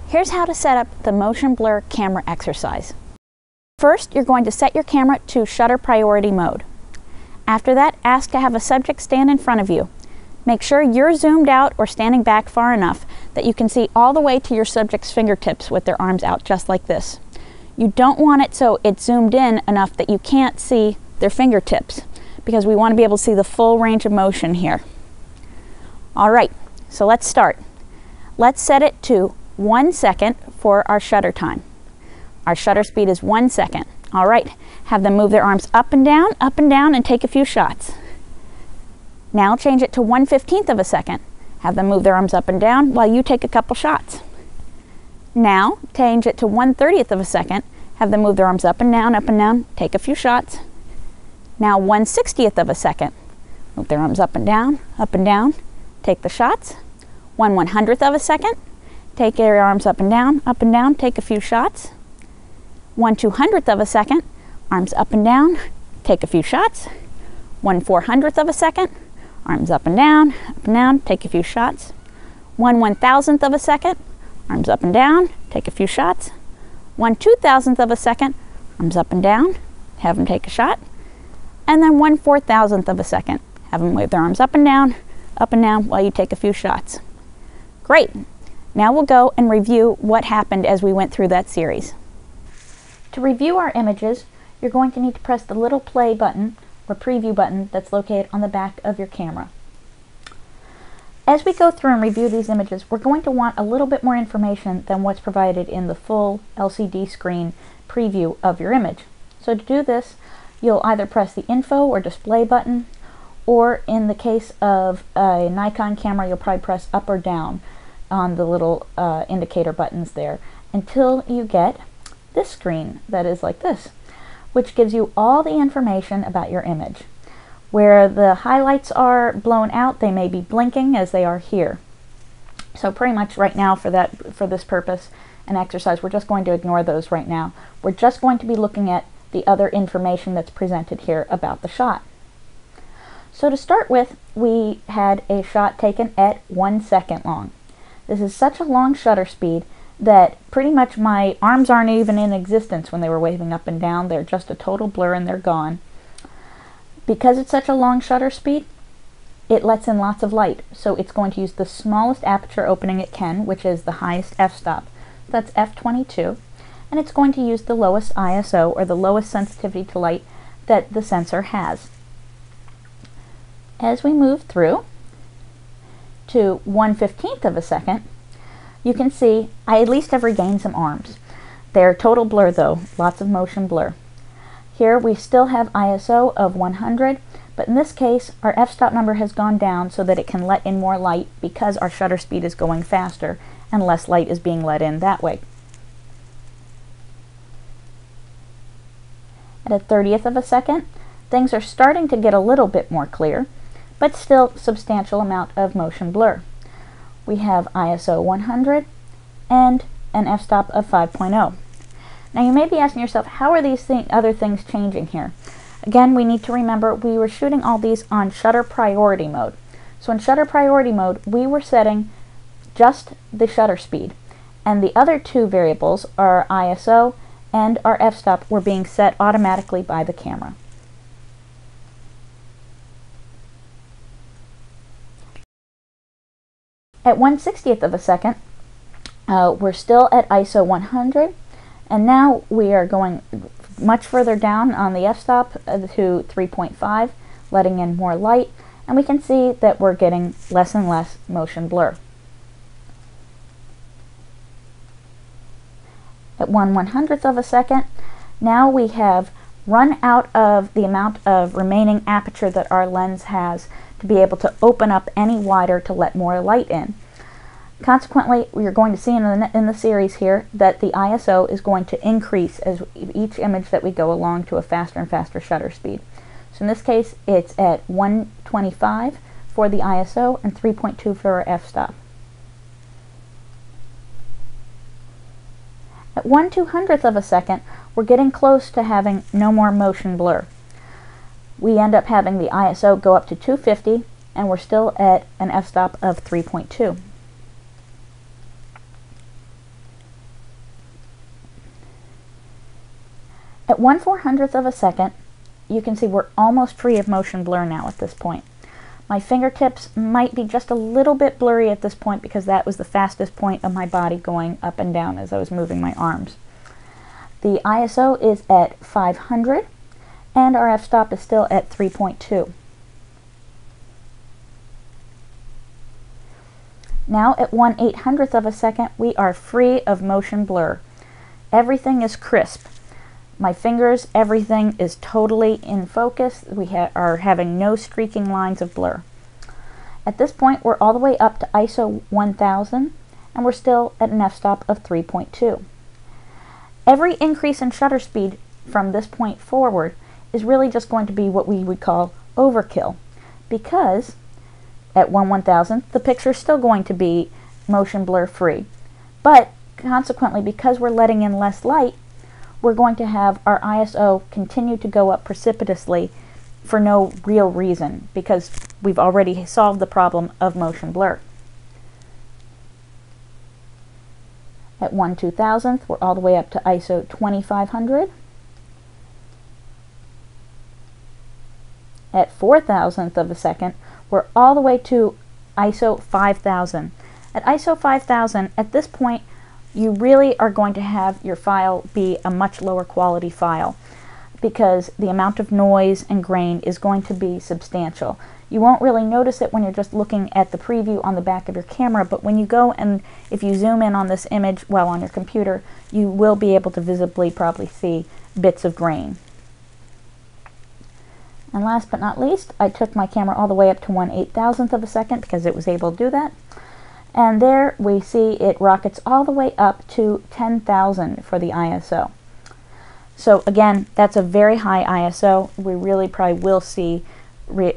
Here's how to set up the motion blur camera exercise. First, you're going to set your camera to shutter priority mode. After that, ask to have a subject stand in front of you. Make sure you're zoomed out or standing back far enough that you can see all the way to your subject's fingertips with their arms out just like this. You don't want it so it's zoomed in enough that you can't see their fingertips, because we want to be able to see the full range of motion here. All right, so let's start. Let's set it to 1 second for our shutter time. Our shutter speed is 1 second. All right, have them move their arms up and down, and take a few shots. Now change it to 1/15 of a second. Have them move their arms up and down while you take a couple shots. Now change it to 1/30 of a second. Have them move their arms up and down, take a few shots. Now 1/60 of a second. Move their arms up and down, take the shots. 1/100th of a second. Take your arms up and down, take a few shots. 1/200th of a second. Arms up and down, take a few shots. 1/400th of a second. Arms up and down, take a few shots. 1/1000th of a second. Arms up and down, take a few shots. 1/2000th of a second. Arms up and down, have them take a shot. And then 1/4000th of a second. Have them wave their arms up and down while you take a few shots. Great. Now we'll go and review what happened as we went through that series. To review our images, you're going to need to press the little play button or preview button that's located on the back of your camera. As we go through and review these images, we're going to want a little bit more information than what's provided in the full LCD screen preview of your image. So to do this, you'll either press the info or display button, or in the case of a Nikon camera, you'll probably press up or down on the little indicator buttons there until you get this screen that is like this, which gives you all the information about your image. Where the highlights are blown out, they may be blinking as they are here. So pretty much right now for this purpose and exercise, we're just going to ignore those right now. We're just going to be looking at the other information that's presented here about the shot. So to start with, we had a shot taken at 1 second long. This is such a long shutter speed that pretty much my arms aren't even in existence when they were waving up and down. They're just a total blur and they're gone. Because it's such a long shutter speed, it lets in lots of light. So it's going to use the smallest aperture opening it can, which is the highest f-stop. That's f22. And it's going to use the lowest ISO, or the lowest sensitivity to light, that the sensor has. As we move through to 1/15th of a second, you can see I at least have regained some arms. They're total blur though, lots of motion blur. Here we still have ISO of 100, but in this case our f-stop number has gone down so that it can let in more light because our shutter speed is going faster and less light is being let in that way. At a 1/30th of a second, things are starting to get a little bit more clear, but still substantial amount of motion blur. We have ISO 100 and an f-stop of 5.0. Now you may be asking yourself, how are these other things changing here? Again, we need to remember we were shooting all these on shutter priority mode. So in shutter priority mode, we were setting just the shutter speed, and the other two variables, our ISO and our f-stop, were being set automatically by the camera. At 1/60th of a second, we're still at ISO 100, and now we are going much further down on the f-stop to 3.5, letting in more light, and we can see that we're getting less and less motion blur. At 1/100th of a second, now we have run out of the amount of remaining aperture that our lens has to be able to open up any wider to let more light in. Consequently, we are going to see in the series here that the ISO is going to increase as each image that we go along to a faster and faster shutter speed. So in this case, it's at 125 for the ISO and 3.2 for our f-stop. At 1/200th of a second, we're getting close to having no more motion blur. We end up having the ISO go up to 250, and we're still at an f-stop of 3.2. At 1/400th of a second, you can see we're almost free of motion blur now at this point. My fingertips might be just a little bit blurry at this point because that was the fastest point of my body going up and down as I was moving my arms. The ISO is at 500 and our f-stop is still at 3.2. Now at 1/800th of a second, we are free of motion blur. Everything is crisp. My fingers, everything is totally in focus. We are having no streaking lines of blur. At this point, we're all the way up to ISO 1000, and we're still at an f-stop of 3.2. Every increase in shutter speed from this point forward is really just going to be what we would call overkill, because at 1/1000th, the picture is still going to be motion blur free. But consequently, because we're letting in less light, we're going to have our ISO continue to go up precipitously for no real reason, because we've already solved the problem of motion blur. At 1/2000th, we're all the way up to ISO 2500. At 4,000th of a second, we're all the way to ISO 5000. At ISO 5000, at this point, you really are going to have your file be a much lower quality file because the amount of noise and grain is going to be substantial. You won't really notice it when you're just looking at the preview on the back of your camera, but when you go and if you zoom in on this image while on your computer, you will be able to visibly probably see bits of grain. And last but not least, I took my camera all the way up to 1/8000th of a second because it was able to do that. And there we see it rockets all the way up to 10,000 for the ISO. So again, that's a very high ISO. We really probably will see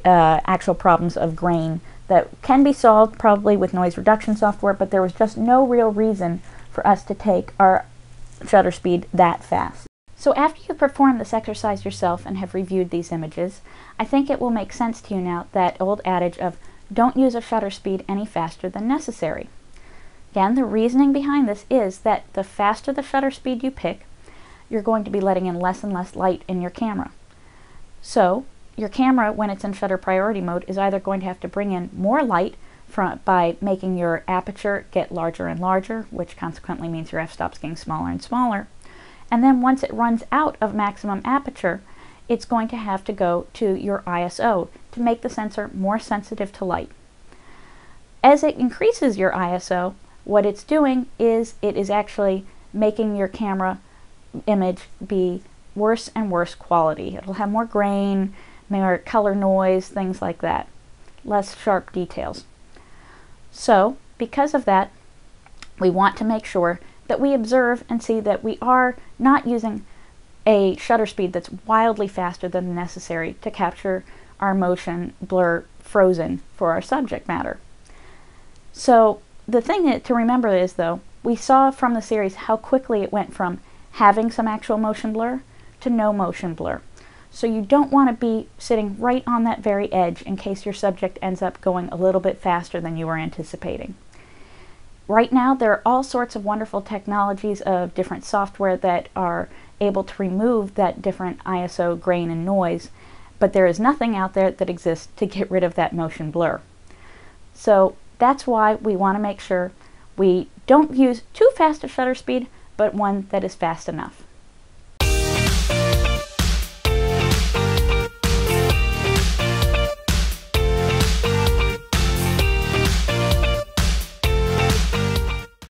actual problems of grain that can be solved probably with noise reduction software, but there was just no real reason for us to take our shutter speed that fast. So after you perform this exercise yourself and have reviewed these images, I think it will make sense to you now that old adage of don't use a shutter speed any faster than necessary. Again, the reasoning behind this is that the faster the shutter speed you pick, you're going to be letting in less and less light in your camera. So your camera, when it's in shutter priority mode, is either going to have to bring in more light by making your aperture get larger and larger, which consequently means your f-stop's getting smaller and smaller. And then once it runs out of maximum aperture, it's going to have to go to your ISO to make the sensor more sensitive to light. As it increases your ISO, what it's doing is it is actually making your camera image be worse and worse quality. It'll have more grain, more color noise, things like that, less sharp details. So because of that, we want to make sure that we observe and see that we are not using a shutter speed that's wildly faster than necessary to capture our motion blur frozen for our subject matter. So the thing to remember is, though, we saw from the series how quickly it went from having some actual motion blur to no motion blur. So you don't want to be sitting right on that very edge in case your subject ends up going a little bit faster than you were anticipating. Right now, there are all sorts of wonderful technologies of different software that are able to remove that different ISO grain and noise, but there is nothing out there that exists to get rid of that motion blur. So that's why we want to make sure we don't use too fast a shutter speed, but one that is fast enough.